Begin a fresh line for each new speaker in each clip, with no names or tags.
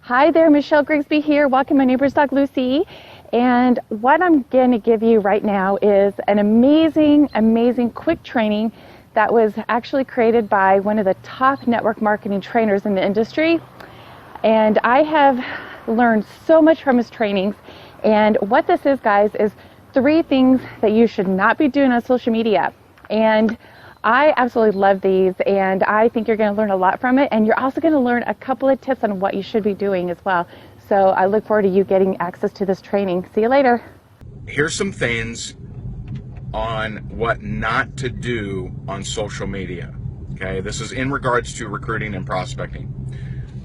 Hi there, Michelle Grigsby here. Welcome, my neighbor's dog Lucy. And what I'm going to give you right now is an amazing quick training that was actually created by one of the top network marketing trainers in the industry. And I have learned so much from his trainings. And what this is, guys, is 3 things that you should not be doing on social media. And I absolutely love these, and I think you're going to learn a lot from it, and you're also going to learn a couple of tips on what you should be doing as well. So I look forward to you getting access to this training. See you later.
Here's some things on what not to do on social media. Okay, this is in regards to recruiting and prospecting.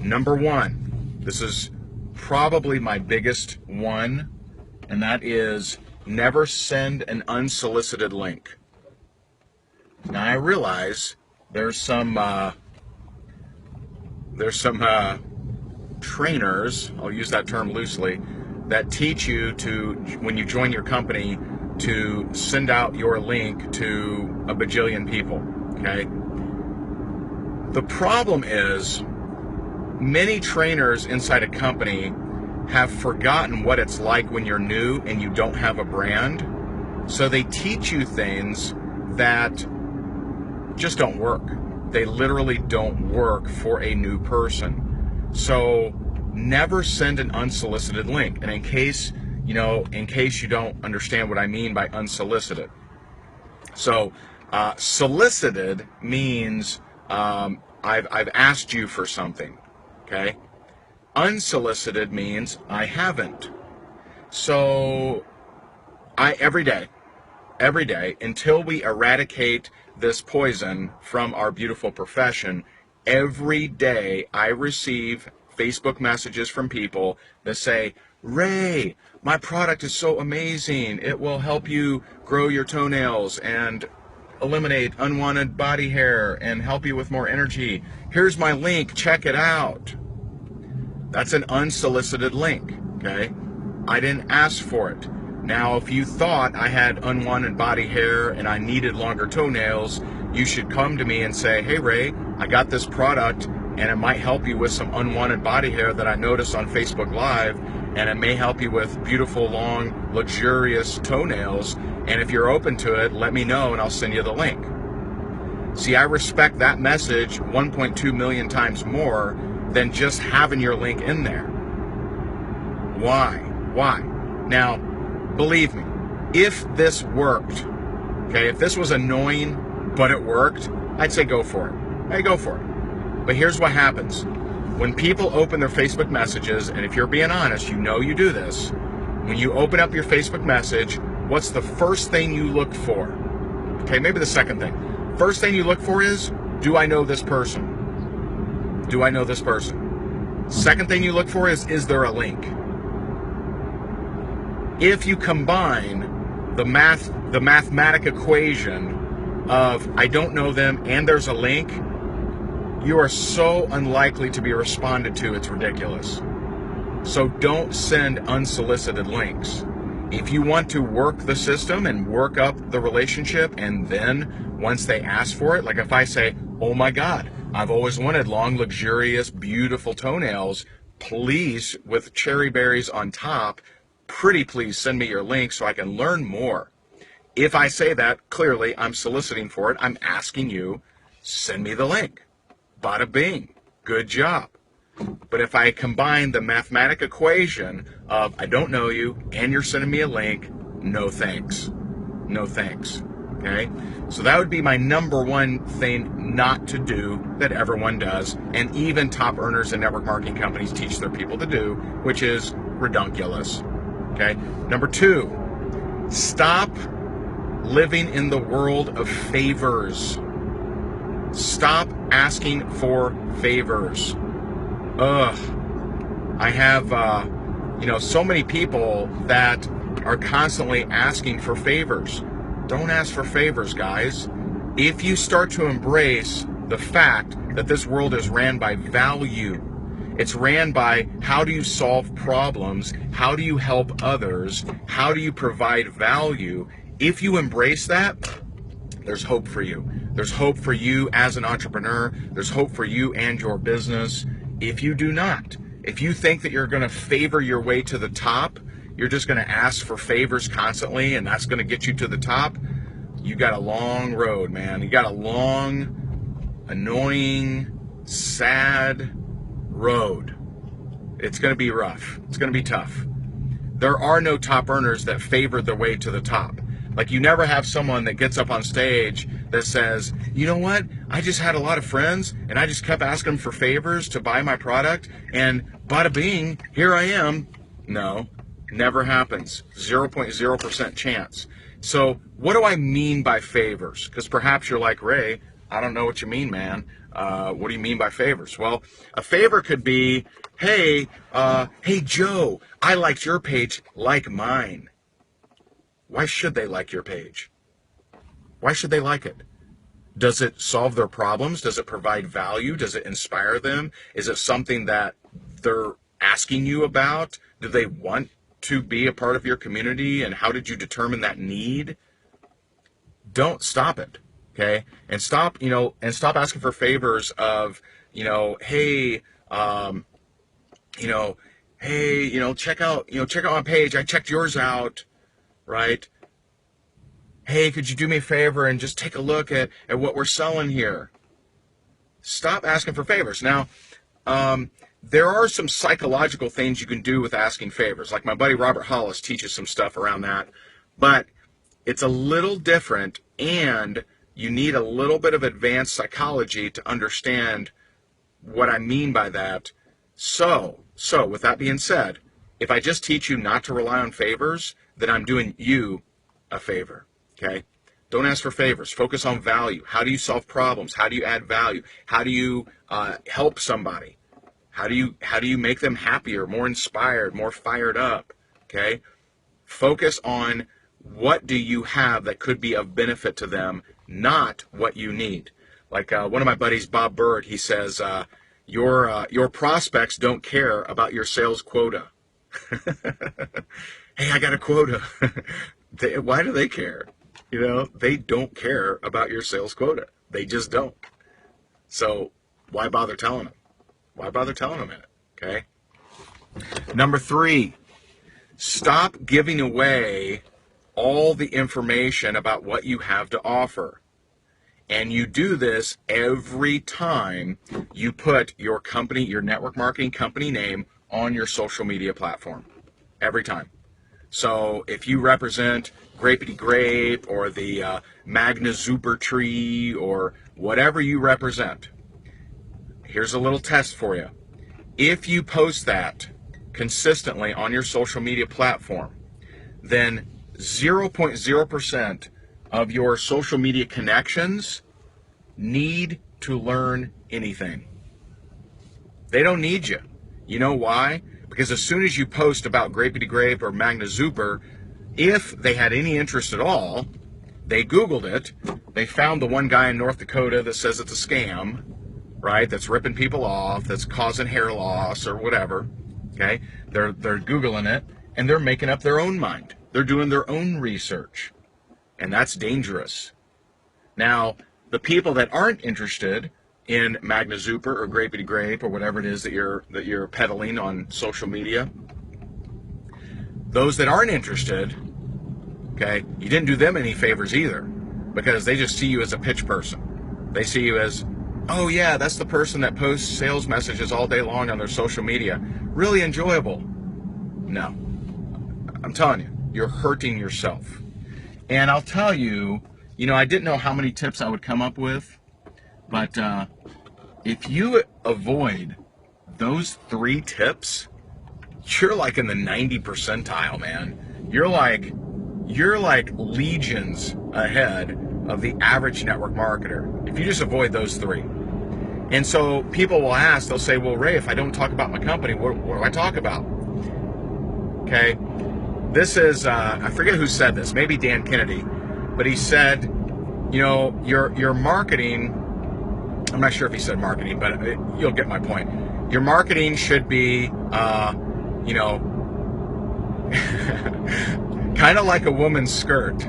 Number 1, this is probably my biggest one, and that is never send an unsolicited link. Now I realize there's some trainers, I'll use that term loosely, that teach you to, when you join your company, to send out your link to a bajillion people, okay? The problem is many trainers inside a company have forgotten what it's like when you're new and you don't have a brand, so they teach you things that just don't work. They literally don't work for a new person. So never send an unsolicited link. And in case you don't understand what I mean by unsolicited. So solicited means I've asked you for something, okay? Unsolicited means I haven't. So every day, until we eradicate this poison from our beautiful profession, every day I receive Facebook messages from people that say, Ray, my product is so amazing. It will help you grow your toenails and eliminate unwanted body hair and help you with more energy. Here's my link, check it out. That's an unsolicited link, okay? I didn't ask for it. Now, if you thought I had unwanted body hair and I needed longer toenails, you should come to me and say, hey Ray, I got this product and it might help you with some unwanted body hair that I noticed on Facebook Live, and it may help you with beautiful, long, luxurious toenails, and if you're open to it, let me know and I'll send you the link. See, I respect that message 1.2 million times more than just having your link in there. Why? Now, believe me, if this worked, okay, if this was annoying but it worked, I'd say go for it. Hey, go for it. But here's what happens. When people open their Facebook messages, and if you're being honest, you know you do this, when you open up your Facebook message, what's the first thing you look for? Okay, maybe the second thing. First thing you look for is, do I know this person? Do I know this person? Second thing you look for is there a link? If you combine the mathematic equation of I don't know them and there's a link, you are so unlikely to be responded to, it's ridiculous. So don't send unsolicited links. If you want to work the system and work up the relationship, and then once they ask for it, like if I say, oh my God, I've always wanted long, luxurious, beautiful toenails, please, with cherry berries on top, pretty please send me your link so I can learn more. If I say that, clearly I'm soliciting for it. I'm asking you, send me the link. Bada bing. Good job. But if I combine the mathematic equation of I don't know you and you're sending me a link, no thanks. No thanks. Okay? So that would be my number 1 thing not to do that everyone does, and even top earners and network marketing companies teach their people to do, which is redunculous. Okay? Number 2, stop living in the world of favors. Stop asking for favors. I have, so many people that are constantly asking for favors. Don't ask for favors, guys. If you start to embrace the fact that this world is ran by value, it's ran by how do you solve problems, how do you help others, how do you provide value. If you embrace that, there's hope for you. There's hope for you as an entrepreneur. There's hope for you and your business. If you do not, If you think that you're going to favor your way to the top, you're just going to ask for favors constantly, and that's going to get you to the top, you got a long road, man. You got a long, annoying, sad road. It's going to be rough. It's going to be tough. There are no top earners that favor their way to the top. Like, you never have someone that gets up on stage that says, you know what, I just had a lot of friends and I just kept asking them for favors to buy my product, and bada bing, here I am. No, never happens. 0.0% chance. So what do I mean by favors? Because perhaps you're like, Ray, I don't know what you mean, man. What do you mean by favors? Well, a favor could be, hey Joe, I liked your page, like mine. Why should they like your page? Why should they like it? Does it solve their problems? Does it provide value? Does it inspire them? Is it something that they're asking you about? Do they want to be a part of your community? And how did you determine that need? Don't stop it, okay? And stop asking for favors of, hey, check out my page. I checked yours out, right? Hey, could you do me a favor and just take a look at what we're selling here? Stop asking for favors. Now, there are some psychological things you can do with asking favors. Like my buddy Robert Hollis teaches some stuff around that. But it's a little different, and you need a little bit of advanced psychology to understand what I mean by that. So with that being said, if I just teach you not to rely on favors, then I'm doing you a favor, okay? Don't ask for favors. Focus on value. How do you solve problems? How do you add value? How do you help somebody? How do you make them happier, more inspired, more fired up, okay? Focus on what do you have that could be of benefit to them, not what you need. Like one of my buddies, Bob Bird, he says, your prospects don't care about your sales quota. Hey, I got a quota. Why do they care? They don't care about your sales quota. They just don't. So why bother telling them? Why bother telling them it? Okay. Number 3, stop giving away all the information about what you have to offer. And you do this every time you put your company, your network marketing company name on your social media platform. Every time. So if you represent Grapety Grape or the Magna Zuper tree or whatever you represent, here's a little test for you. If you post that consistently on your social media platform, then 0.0% of your social media connections need to learn anything. They don't need you. You know why? Because as soon as you post about Grapety Grape or Magna Zuper, if they had any interest at all, they Googled it, they found the one guy in North Dakota that says it's a scam, right, that's ripping people off, that's causing hair loss or whatever, okay? They're Googling it, and they're making up their own mind. They're doing their own research, and that's dangerous. Now, the people that aren't interested in Magna Zuper or Grapety Grape or whatever it is that you're peddling on social media, those that aren't interested, okay, you didn't do them any favors either, because they just see you as a pitch person. They see you as, oh yeah, that's the person that posts sales messages all day long on their social media. Really enjoyable. No. I'm telling you, you're hurting yourself. And I'll tell you, I didn't know how many tips I would come up with, but if you avoid those 3 tips, you're like in the 90 percentile, man. You're like legions ahead of the average network marketer if you just avoid those 3. And so people will ask, they'll say, well, Ray, if I don't talk about my company, what do I talk about? Okay. This is, I forget who said this, maybe Dan Kennedy, but he said, your marketing, I'm not sure if he said marketing, but you'll get my point. Your marketing should be, kind of like a woman's skirt.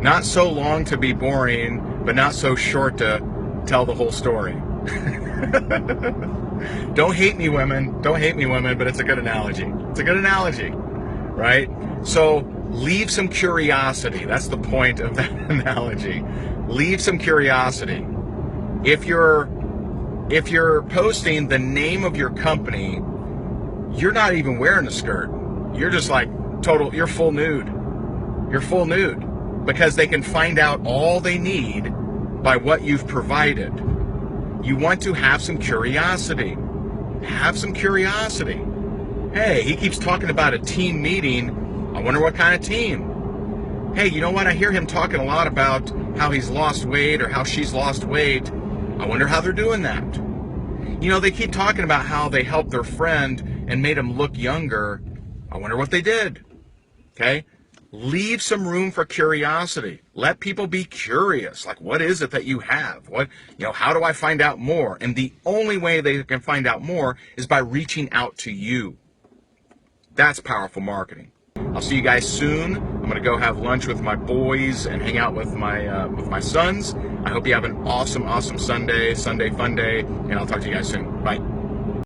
Not so long to be boring, but not so short to tell the whole story. Don't hate me, women. Don't hate me, women, but it's a good analogy. It's a good analogy, right? So leave some curiosity. That's the point of that analogy. Leave some curiosity. If you're posting the name of your company, you're not even wearing a skirt. You're just like you're full nude. You're full nude because they can find out all they need by what you've provided. You want to have some curiosity. Have some curiosity. Hey, he keeps talking about a team meeting. I wonder what kind of team. Hey, you know what? I hear him talking a lot about how he's lost weight or how she's lost weight. I wonder how they're doing that. You know, they keep talking about how they helped their friend and made him look younger. I wonder what they did. Okay? Leave some room for curiosity. Let people be curious. Like, what is it that you have? How do I find out more? And the only way they can find out more is by reaching out to you. That's powerful marketing. I'll see you guys soon. I'm going to go have lunch with my boys and hang out with my sons. I hope you have an awesome Sunday fun day, and I'll talk to you guys soon. Bye.